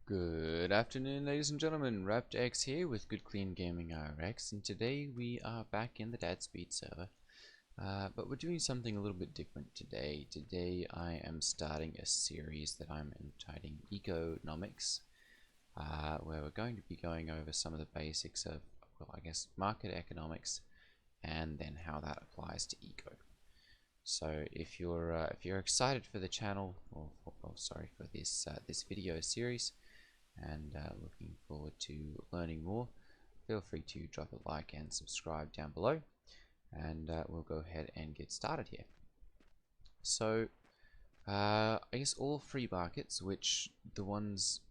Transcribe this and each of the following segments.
Good afternoon, ladies and gentlemen. Raptor here with Good Clean Gaming RX, and today we are back in the Dadspeed server. But we're doing something a little bit different today. Today I am starting a series that I'm entitling Economics, where we're going to be going over some of the basics of, well, I guess, market economics, and then how that applies to eco. So if you're excited for the channel, or sorry, for this this video series, and looking forward to learning more, feel free to drop a like and subscribe down below, and we'll go ahead and get started here. So I guess all free markets, which the ones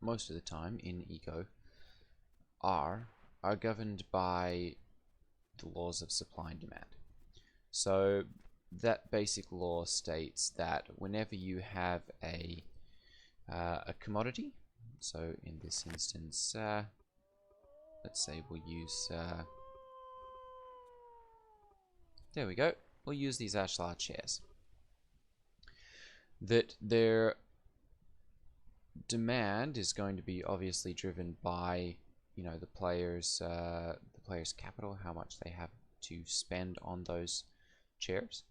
most of the time in eco are governed by the laws of supply and demand. So that basic law states that whenever you have a commodity, so in this instance, let's say we'll use, there we go, we'll use these ashlar chairs, that their demand is going to be obviously driven by, you know, the player's capital, how much they have to spend on those chairs,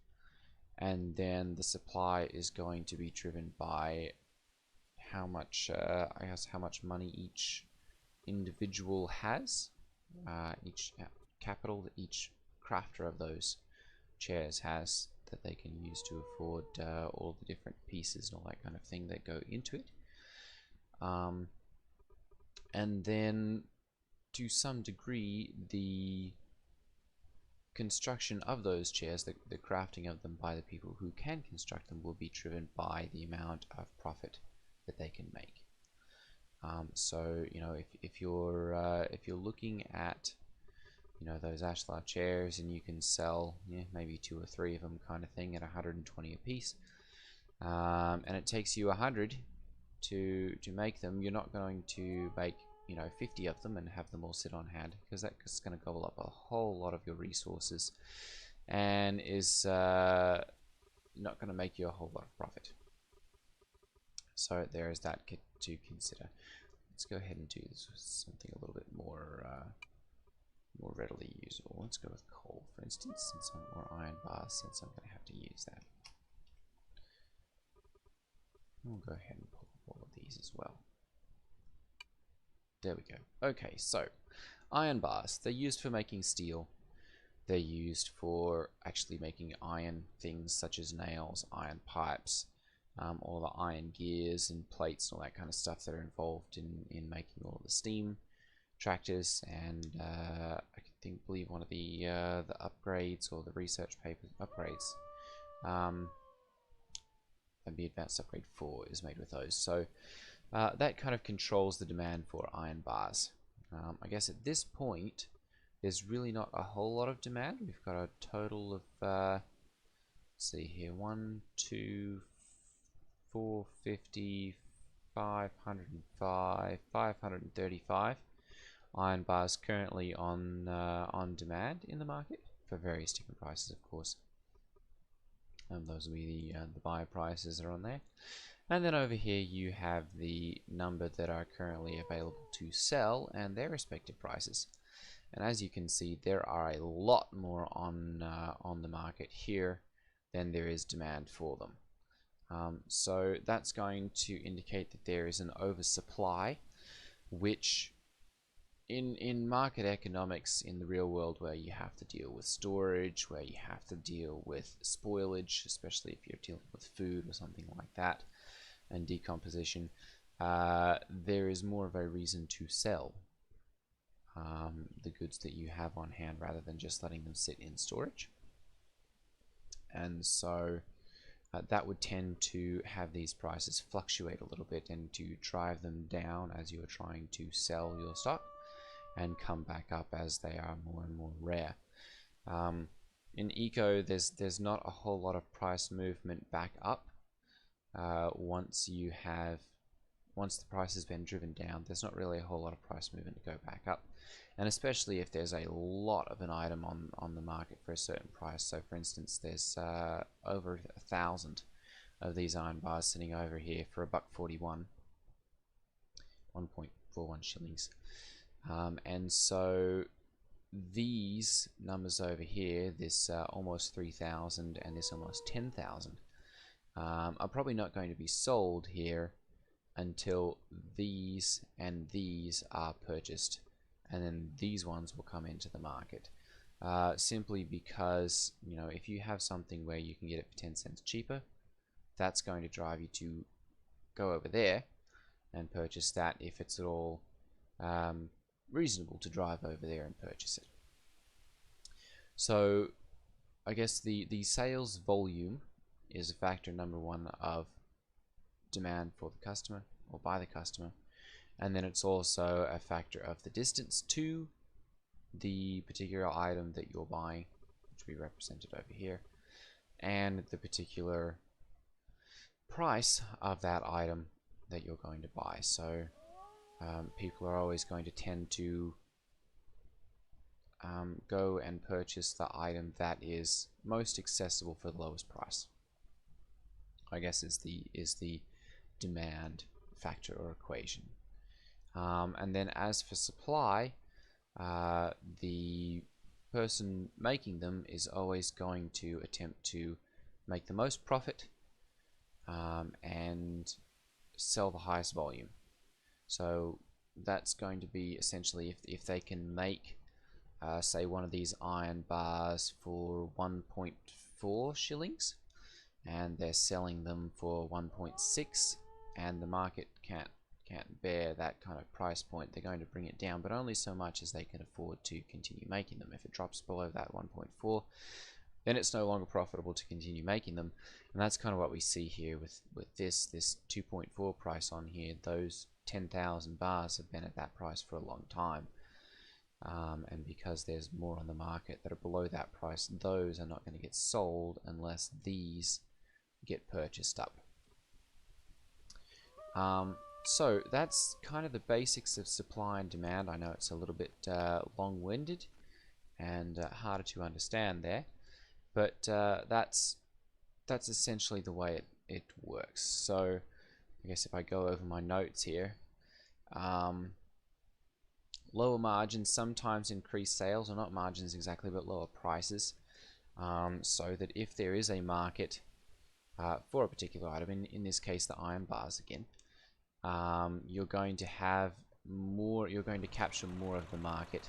and then the supply is going to be driven by how much, I guess, how much money each individual has, each capital that each crafter of those chairs has, that they can use to afford all the different pieces and all that kind of thing that go into it. And then to some degree the construction of those chairs, the crafting of them by the people who can construct them, will be driven by the amount of profit that they can make. So you know, if you're looking at, you know, those ashlar chairs, and you can sell, yeah, maybe 2 or 3 of them, kind of thing, at 120 a piece, and it takes you 100 to make them, you're not going to make, you know, 50 of them and have them all sit on hand, because that's going to gobble up a whole lot of your resources and is not going to make you a whole lot of profit. So there is that to consider. Let's go ahead and do this with something a little bit more more readily usable. Let's go with coal, for instance, and some more iron bars, since I'm going to have to use that. We'll go ahead and pull up all of these as well. There we go. Okay, so iron bars, they're used for making steel. They're used for actually making iron things such as nails, iron pipes, all the iron gears and plates and all that kind of stuff that are involved in making all the steam tractors, and I believe one of the upgrades, or the research paper upgrades, and the advanced upgrade 4 is made with those. So that kind of controls the demand for iron bars. I guess at this point there's really not a whole lot of demand. We've got a total of let's see here, 1, 2, 450, 505, 535 iron bars currently on demand in the market, for various different prices, of course. Those will be the buyer prices are on there. And then over here you have the number that are currently available to sell and their respective prices. And as you can see, there are a lot more on the market here than there is demand for them. So that's going to indicate that there is an oversupply, which in market economics, in the real world, where you have to deal with storage, where you have to deal with spoilage, especially if you're dealing with food or something like that, and decomposition, there is more of a reason to sell the goods that you have on hand, rather than just letting them sit in storage. And so that would tend to have these prices fluctuate a little bit, and to drive them down as you are trying to sell your stock, and come back up as they are more and more rare. In eco, there's not a whole lot of price movement back up. Once the price has been driven down, there's not really a whole lot of price movement to go back up, and especially if there's a lot of an item on the market for a certain price. So for instance, there's over 1,000 of these iron bars sitting over here for $1.41. 1.41 shillings. And so these numbers over here, this almost 3,000 and this almost 10,000, are probably not going to be sold here until these and these are purchased, and then these ones will come into the market. Simply because, you know, if you have something where you can get it for 10 cents cheaper, that's going to drive you to go over there and purchase that if it's at all reasonable to drive over there and purchase it. So I guess the sales volume is a factor number one of demand for the customer or by the customer, and then it's also a factor of the distance to the particular item that you're buying, which we represented over here, and the particular price of that item that you're going to buy. So people are always going to tend to go and purchase the item that is most accessible for the lowest price, I guess is the demand factor or equation. And then as for supply, the person making them is always going to attempt to make the most profit and sell the highest volume. So that's going to be essentially if they can make say one of these iron bars for 1.4 shillings and they're selling them for 1.6, and the market can't bear that kind of price point, they're going to bring it down, but only so much as they can afford to continue making them. If it drops below that 1.4, then it's no longer profitable to continue making them. And that's kind of what we see here with this 2.4 price on here. Those 10,000 bars have been at that price for a long time. And because there's more on the market that are below that price, those are not going to get sold unless these get purchased up. So that's kind of the basics of supply and demand. I know it's a little bit long-winded and harder to understand there, but that's essentially the way it works. So I guess if I go over my notes here, lower margins sometimes increase sales, or not margins exactly, but lower prices, so that if there is a market for a particular item, in this case the iron bars again, you're going to have more, you're going to capture more of the market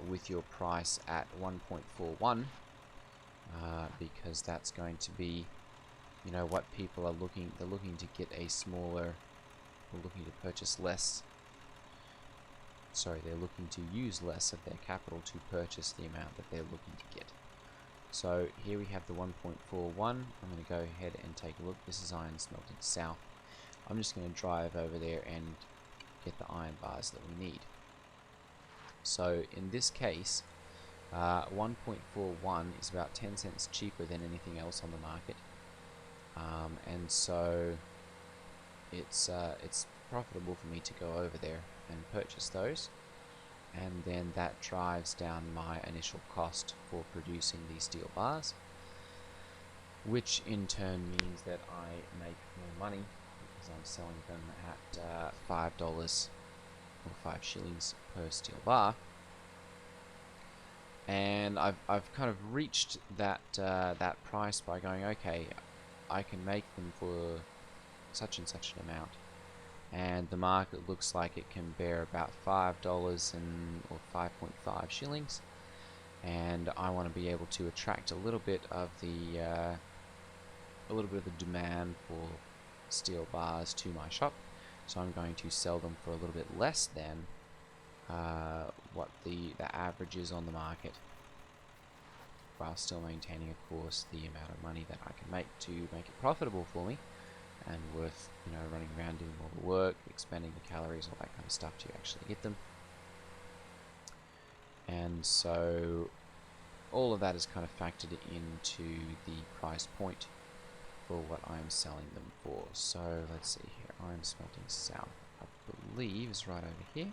with your price at 1.41, because that's going to be, you know, what people are looking, they're looking to get a smaller, or looking to purchase less, sorry, they're looking to use less of their capital to purchase the amount that they're looking to get. So here we have the 1.41. I'm going to go ahead and take a look. This is iron smelting south. I'm just going to drive over there and get the iron bars that we need. So in this case, 1.41 is about 10 cents cheaper than anything else on the market, and so it's profitable for me to go over there and purchase those, and then that drives down my initial cost for producing these steel bars, which in turn means that I make more money because I'm selling them at $5 or 5 shillings per steel bar. And I've kind of reached that that price by going, okay, I can make them for such and such an amount, and the market looks like it can bear about $5 or 5.5 shillings, and I want to be able to attract a little bit of the demand for steel bars to my shop, so I'm going to sell them for a little bit less than what the average is on the market, while still maintaining, of course, the amount of money that I can make to make it profitable for me and worth, you know, running around doing all the work, expending the calories, all that kind of stuff to actually get them. And so all of that is kind of factored into the price point for what I'm selling them for. So let's see here, iron smelting south, I believe, is right over here.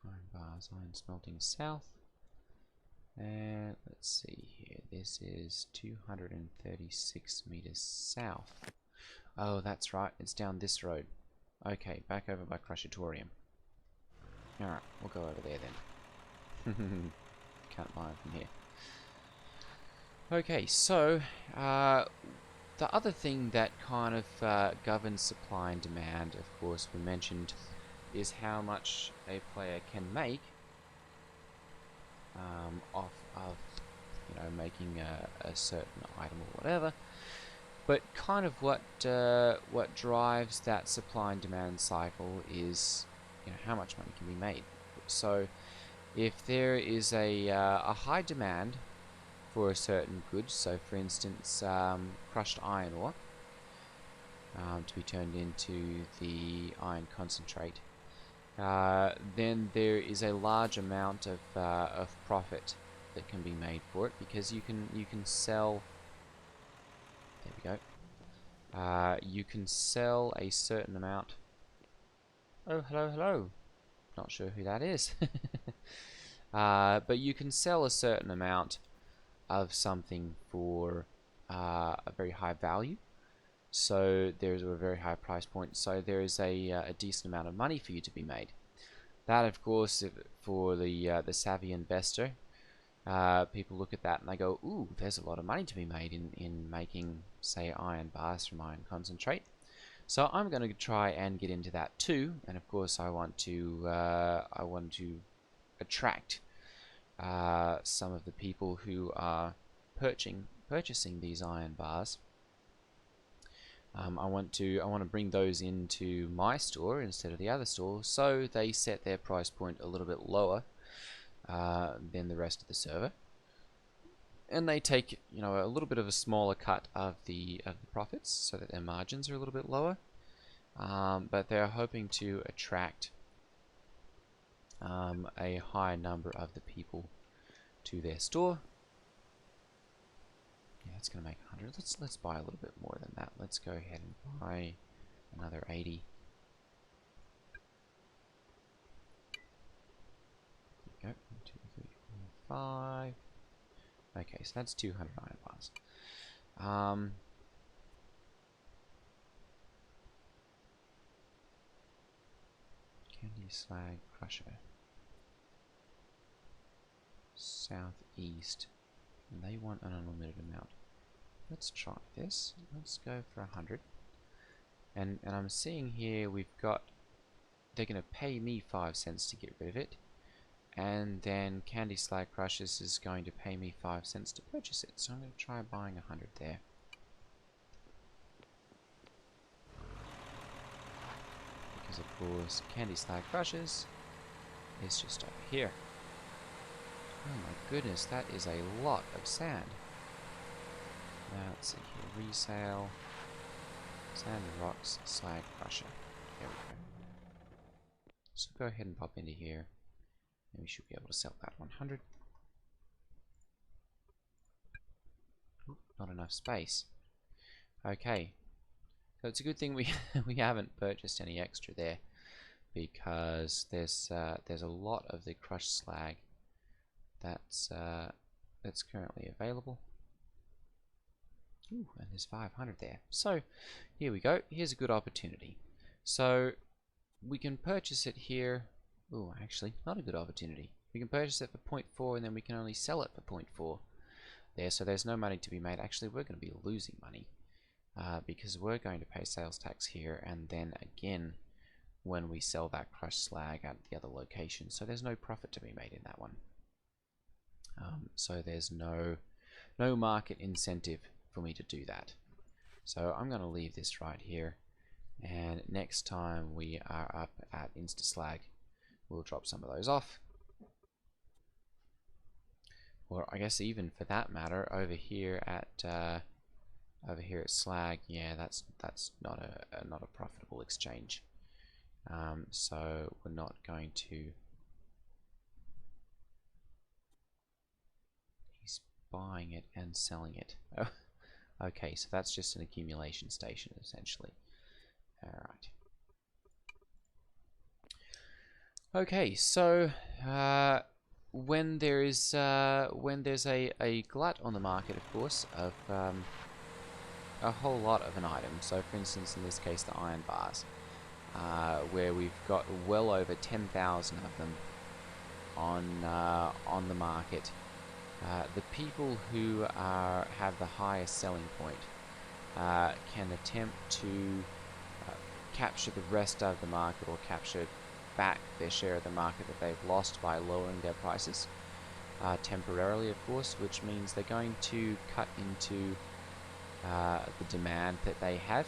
Iron bars, iron smelting south, and let's see here. This is 236 meters south. Oh, that's right. It's down this road. Okay, back over by Crushatorium. Alright, we'll go over there then. Can't mine from here. Okay, so the other thing that kind of governs supply and demand, of course, we mentioned, is how much a player can make off of, you know, making a certain item or whatever. But kind of what drives that supply and demand cycle is, you know, how much money can be made. So if there is a high demand for a certain good, so for instance crushed iron ore to be turned into the iron concentrate, then there is a large amount of profit that can be made for it, because you can sell. There we go. You can sell a certain amount. Oh, hello, hello. Not sure who that is. But you can sell a certain amount of something for a very high value. So there's a very high price point. So there is a decent amount of money for you to be made. That, of course, for the savvy investor, people look at that and they go, "Ooh, there's a lot of money to be made in making, say, iron bars from iron concentrate." So I'm going to try and get into that too. And of course, I want to attract some of the people who are purchasing these iron bars. I want to bring those into my store instead of the other store, so they set their price point a little bit lower than the rest of the server, and they take, you know, a little bit of a smaller cut of the profits, so that their margins are a little bit lower. But they're hoping to attract a high number of the people to their store. Yeah, that's going to make 100. Let's buy a little bit more than that. Let's go ahead and buy another 80. There we go. 1, 2, 3, 4, 5. Okay, so that's 200 iron bars. Candy slag crusher. Southeast. And they want an unlimited amount. Let's try this. Let's go for 100. And I'm seeing here we've got, they're going to pay me 5 cents to get rid of it. And then Candy Slag Crushers is going to pay me 5 cents to purchase it. So I'm going to try buying 100 there. Because of course Candy Slag Crushers is just over here. Oh my goodness, that is a lot of sand. Now let's see here, resale, sand and rocks, slag crusher. There we go. So go ahead and pop into here, and we should be able to sell that 100. Ooh, not enough space. Okay, so it's a good thing we we haven't purchased any extra there, because there's a lot of the crushed slag that's currently available. Ooh, and there's 500 there. So here we go. Here's a good opportunity. So we can purchase it here. Ooh, actually, not a good opportunity. We can purchase it for 0.4, and then we can only sell it for 0.4 there. So there's no money to be made. Actually, we're going to be losing money because we're going to pay sales tax here, and then again when we sell that crushed slag at the other location. So there's no profit to be made in that one. So there's no market incentive for me to do that. So I'm going to leave this right here, and next time we are up at InstaSlag, we'll drop some of those off. Or I guess even for that matter, over here at Slag, yeah, that's not a profitable exchange. So we're not going to. He's buying it and selling it. Oh, okay, so that's just an accumulation station essentially. All right. Okay, so when there's a glut on the market, of course, of a whole lot of an item. So, for instance, in this case, the iron bars, where we've got well over 10,000 of them on the market. The people who have the highest selling point can attempt to capture the rest of the market, or capture back their share of the market that they've lost by lowering their prices temporarily, of course, which means they're going to cut into the demand that they have,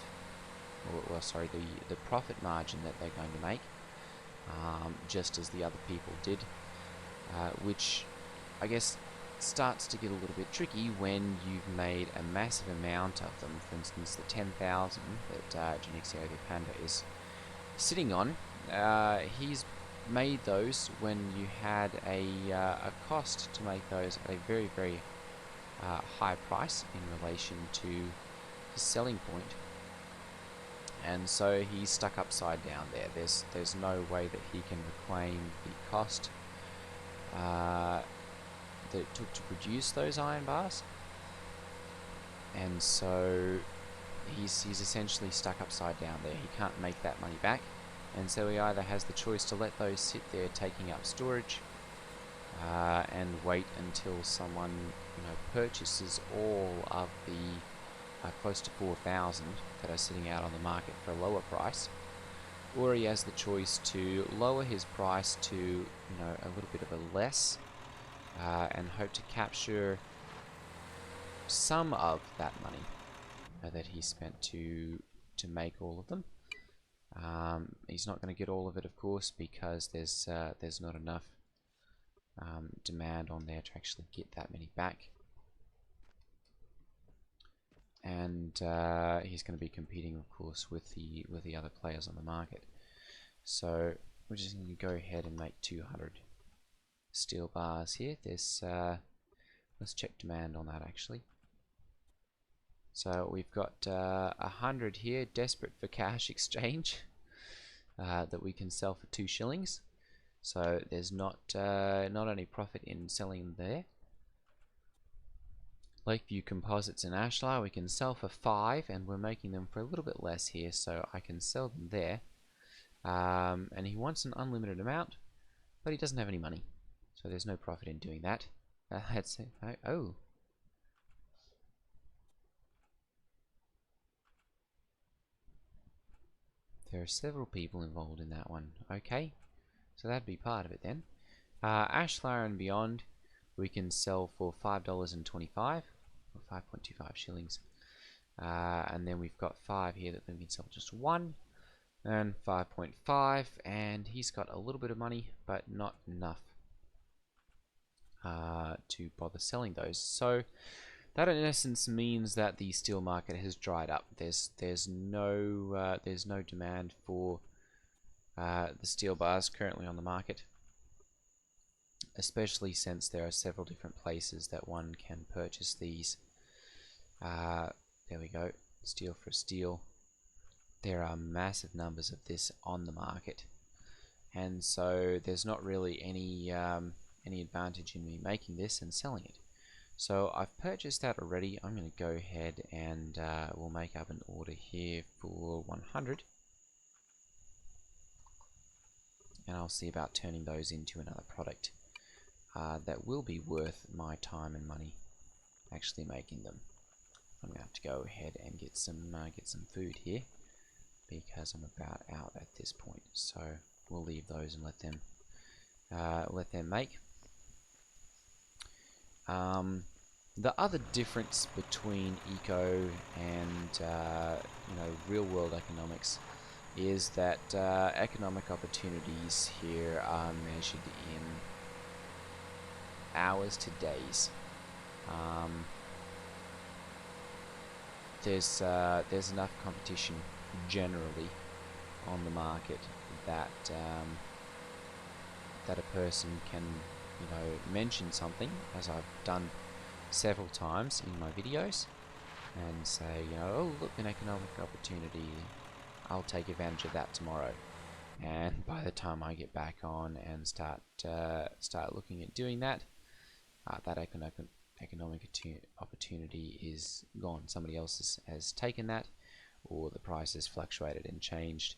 or well, sorry, the profit margin that they're going to make, just as the other people did, which I guess starts to get a little bit tricky when you've made a massive amount of them. For instance, the 10,000 that Genixio the Panda is sitting on, he's made those when you had a cost to make those at a very, very high price in relation to his selling point. And so he's stuck upside down there. There's no way that he can reclaim the cost that it took to produce those iron bars, and so he's essentially stuck upside down there. He can't make that money back, and so he either has the choice to let those sit there taking up storage and wait until someone purchases all of the close to 4,000 that are sitting out on the market for a lower price, or he has the choice to lower his price to a little bit of a less, and hope to capture some of that money that he spent to make all of them. He's not going to get all of it, of course, because there's not enough demand on there to actually get that many back, and he's going to be competing, of course, with the other players on the market. So we're just going to go ahead and make 200 steel bars here. There's let's check demand on that actually. So we've got 100 here, desperate for cash exchange, that we can sell for 2 shillings. So there's not any profit in selling them there. Lakeview Composites in Ashlar we can sell for 5, and we're making them for a little bit less here, so I can sell them there. And he wants an unlimited amount, but he doesn't have any money, so there's no profit in doing that. Let's see. Oh. There are several people involved in that one. Okay, so that'd be part of it then. Ashlar and Beyond we can sell for $5.25, or 5.25 shillings. And then we've got 5 here that we can sell just 1, and 5.5, and he's got a little bit of money, but not enough to bother selling those. So that in essence means that the steel market has dried up. There's no demand for the steel bars currently on the market, especially since there are several different places that one can purchase these. There we go, steel for steel. There are massive numbers of this on the market, and so there's not really any advantage in me making this and selling it. So I've purchased that already. I'm going to go ahead and we'll make up an order here for 100, and I'll see about turning those into another product that will be worth my time and money actually making them. I'm going to have to go ahead and get some food here, because I'm about out at this point. So we'll leave those and let them make. The other difference between eco and real world economics is that economic opportunities here are measured in hours to days. There's enough competition generally on the market that that a person can mention something, as I've done several times in my videos, and say, oh, look, an economic opportunity, I'll take advantage of that tomorrow. and by the time I get back on and start looking at doing that, that economic opportunity is gone. Somebody else has taken that, or the price has fluctuated and changed,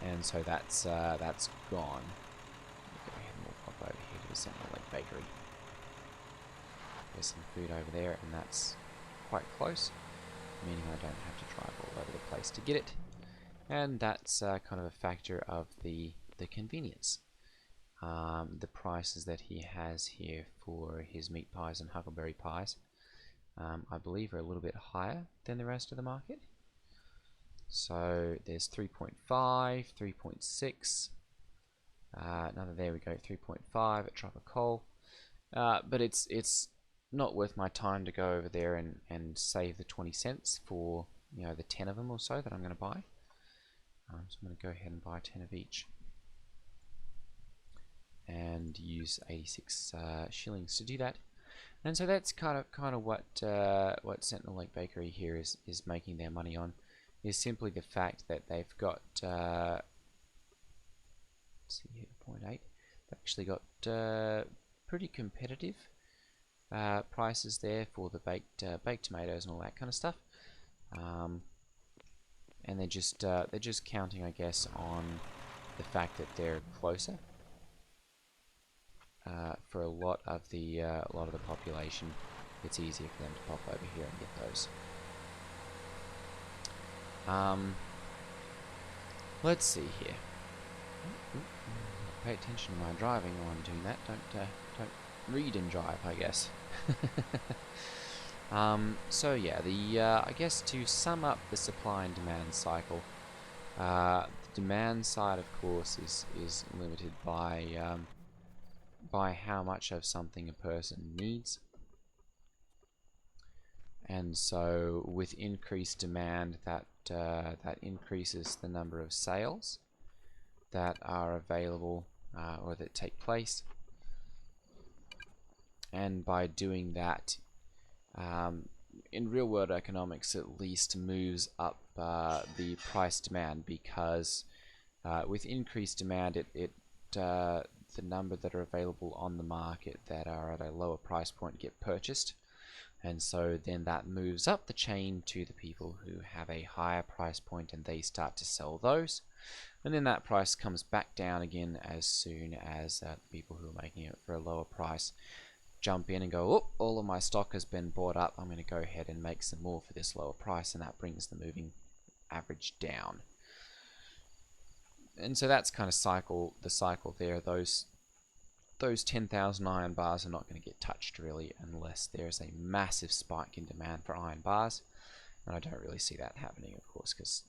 and so that's gone. Go ahead and we'll pop over here to the Sentinel Lake Bakery. There's some food over there, and that's quite close, meaning I don't have to drive all over the place to get it. And that's kind of a factor of the convenience. The prices that he has here for his meat pies and huckleberry pies, I believe, are a little bit higher than the rest of the market. So there's 3.5, 3.6, another, there we go, 3.5 at Tropical. But it's not worth my time to go over there and save the 20 cents for, you know, the 10 of them or so that I'm going to buy. So I'm going to go ahead and buy 10 of each and use 86 shillings to do that. And so that's kind of what Sentinel Lake Bakery here is making their money on, is simply the fact that they've got let's see here, 0.8. They've actually got pretty competitive prices there for the baked tomatoes and all that kind of stuff. And they're just counting, I guess, on the fact that they're closer. For a lot of the population, it's easier for them to pop over here and get those. Let's see here. Pay attention to my driving while I'm doing that. Don't read and drive, I guess. So yeah, I guess to sum up the supply and demand cycle, the demand side, of course, is limited by how much of something a person needs. And so with increased demand, that increases the number of sales that are available or that take place. And by doing that, in real world economics at least, moves up the price demand, because with increased demand, the number that are available on the market that are at a lower price point get purchased, and so then that moves up the chain to the people who have a higher price point, and they start to sell those, and then that price comes back down again as soon as the people who are making it for a lower price jump in and go, oh, all of my stock has been bought up, I'm going to go ahead and make some more for this lower price, and that brings the moving average down. And so that's kind of the cycle there. Those 10,000 iron bars are not going to get touched really unless there's a massive spike in demand for iron bars, and I don't really see that happening, of course, because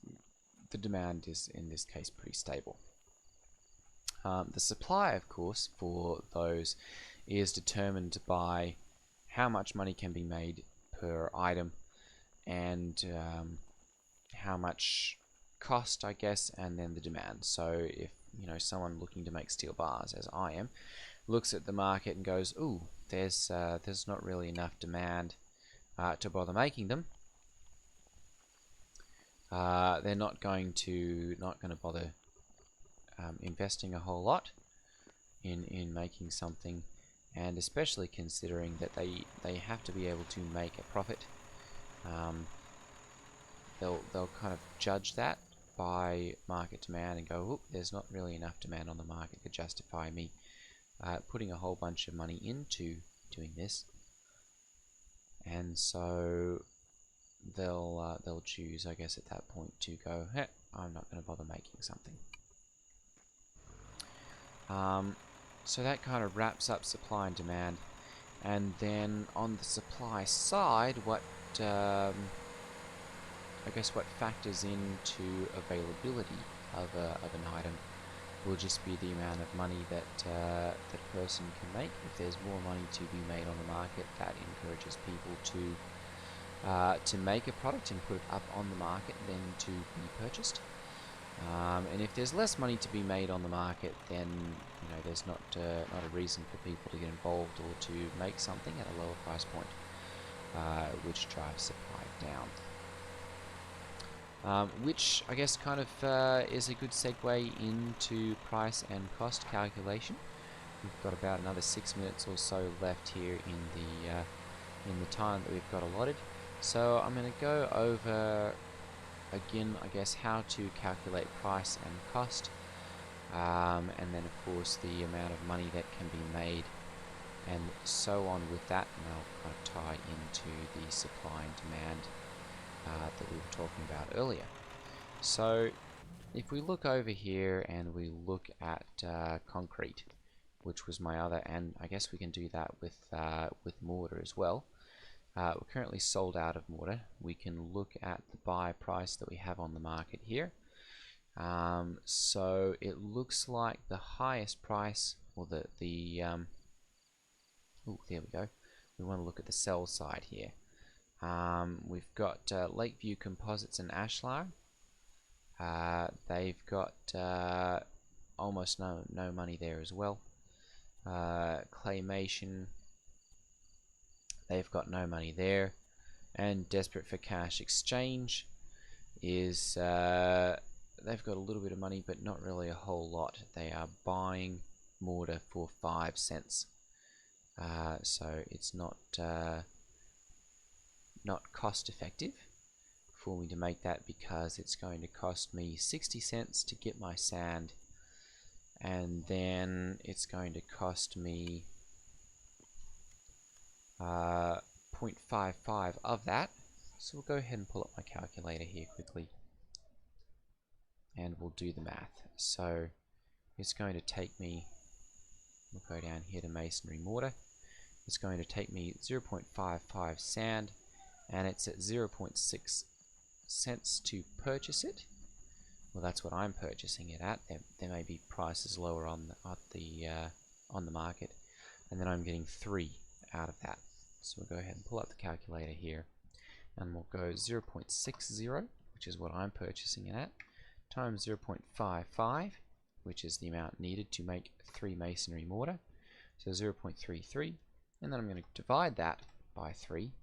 the demand is in this case pretty stable. The supply, of course, for those is determined by how much money can be made per item, and how much cost, I guess, and then the demand. So if, you know, someone looking to make steel bars, as I am, looks at the market and goes, ooh, there's not really enough demand to bother making them, they're not going to bother investing a whole lot in making something, and especially considering that they have to be able to make a profit. They'll kind of judge that by market demand and go, oh, there's not really enough demand on the market to justify me putting a whole bunch of money into doing this, and so they'll choose, I guess, at that point to go, hey, I'm not going to bother making something. So that kind of wraps up supply and demand, and then on the supply side, what I guess what factors into availability of an item will just be the amount of money that that person can make. If there's more money to be made on the market, that encourages people to make a product and put it up on the market than to be purchased. And if there's less money to be made on the market, then, you know, there's not a reason for people to get involved or to make something at a lower price point, which drives supply down. which I guess kind of is a good segue into price and cost calculation. We've got about another 6 minutes or so left here in the time that we've got allotted. So I'm going to go over again, I guess, how to calculate price and cost, and then of course the amount of money that can be made, and so on with that, and I'll kind of tie into the supply and demand that we were talking about earlier. So if we look over here and we look at concrete, which was my other, and I guess we can do that with mortar as well. We're currently sold out of mortar. We can look at the buy price that we have on the market here. So it looks like the highest price, or oh, there we go. We want to look at the sell side here. We've got Lakeview Composites and Ashlar. They've got almost no money there as well. Claymation, they've got no money there. And Desperate for Cash Exchange is they've got a little bit of money, but not really a whole lot. They are buying mortar for 5 cents. So it's not cost effective for me to make that, because it's going to cost me 60 cents to get my sand, and then it's going to cost me 0.55 of that. So we'll go ahead and pull up my calculator here quickly, and we'll do the math. So it's going to take me, we'll go down here to masonry mortar. It's going to take me 0.55 sand, and it's at 0.6 cents to purchase it. Well, that's what I'm purchasing it at. There may be prices lower on the market, and then I'm getting 3 out of that. So we'll go ahead and pull up the calculator here, and we'll go 0.60, which is what I'm purchasing it at, times 0.55, which is the amount needed to make 3 masonry mortar, so 0.33, and then I'm going to divide that by 3,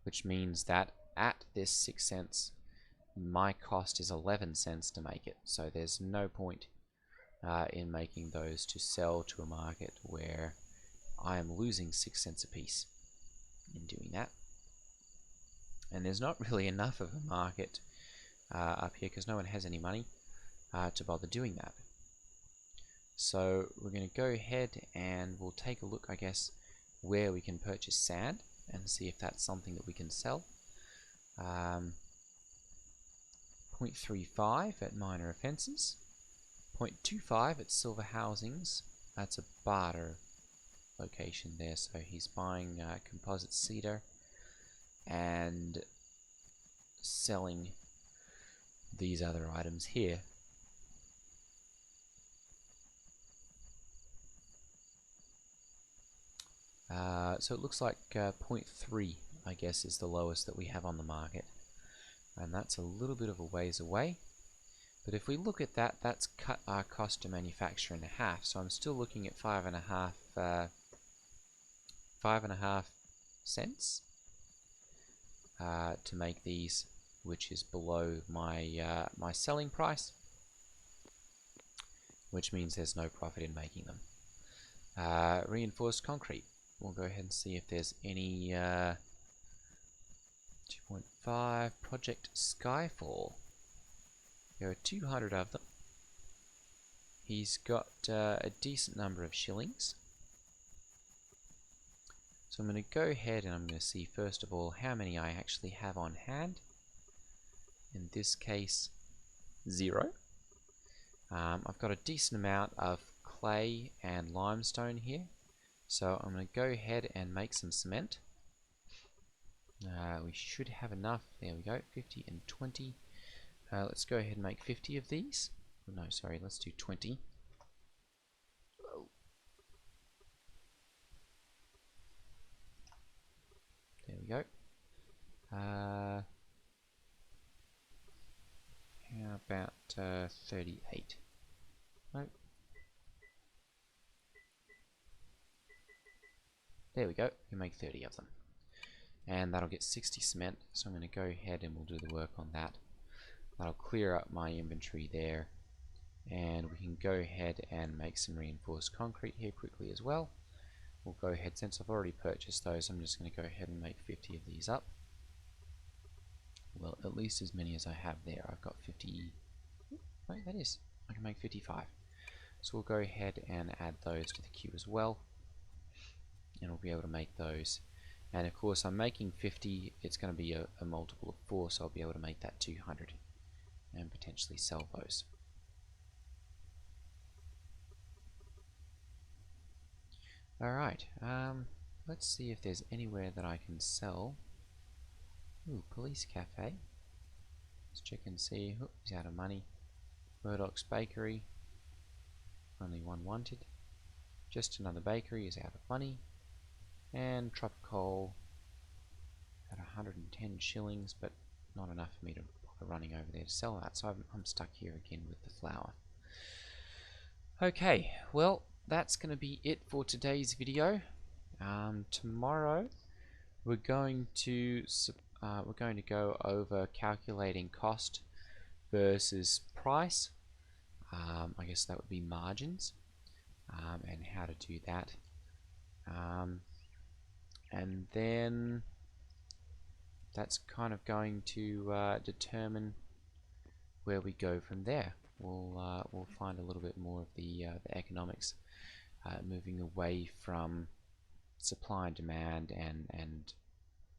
which means that at this 6 cents, my cost is 11 cents to make it. So there's no point in making those to sell to a market where I am losing 6 cents a piece in doing that. And there's not really enough of a market up here, because no one has any money to bother doing that. So we're going to go ahead and we'll take a look, I guess, where we can purchase sand and see if that's something that we can sell. 0.35 at minor offences, 0.25 at silver housings. That's a barter location there, so he's buying composite cedar and selling these other items here. So it looks like 0.3, I guess, is the lowest that we have on the market, and that's a little bit of a ways away. But if we look at that, that's cut our cost to manufacture in half. So I'm still looking at 5.5 cents to make these, which is below my my selling price, which means there's no profit in making them. Reinforced concrete. We'll go ahead and see if there's any 2.5 Project Skyfall. There are 200 of them. He's got a decent number of shillings. So I'm going to go ahead and I'm going to see first of all how many I actually have on hand. In this case, 0. I've got a decent amount of clay and limestone here. So I'm going to go ahead and make some cement. We should have enough. There we go, 50 and 20. Let's go ahead and make 50 of these. No, sorry, let's do 20. There we go. How about 38? Nope. There we go, we make 30 of them. And that'll get 60 cement, so I'm going to go ahead and we'll do the work on that. That'll clear up my inventory there, and we can go ahead and make some reinforced concrete here quickly as well. We'll go ahead, since I've already purchased those, I'm just going to go ahead and make 50 of these up. Well, at least as many as I have there. I've got 50. Wait, that is. I can make 55. So we'll go ahead and add those to the queue as well, and we'll be able to make those. And of course, I'm making 50. It's going to be a multiple of 4, so I'll be able to make that 200 and potentially sell those. Alright, let's see if there's anywhere that I can sell. Ooh, police cafe. Let's check and see. Oh, he's out of money. Murdoch's bakery. Only one wanted. Just another bakery is out of money. And Tropical at 110 shillings, but not enough for me to bother running over there to sell that. So I'm stuck here again with the flour. Okay, well, that's going to be it for today's video. Tomorrow we're going to go over calculating cost versus price. I guess that would be margins, and how to do that. And then that's kind of going to determine where we go from there. We'll find a little bit more of the economics, moving away from supply and demand and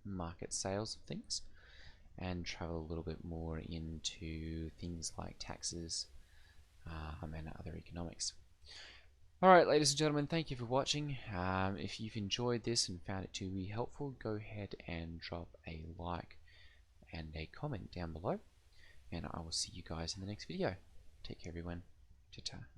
market sales of things, and travel a little bit more into things like taxes and other economics. Alright, ladies and gentlemen, thank you for watching. If you've enjoyed this and found it to be helpful, go ahead and drop a like and a comment down below, and I will see you guys in the next video. Take care, everyone. Ta-ta.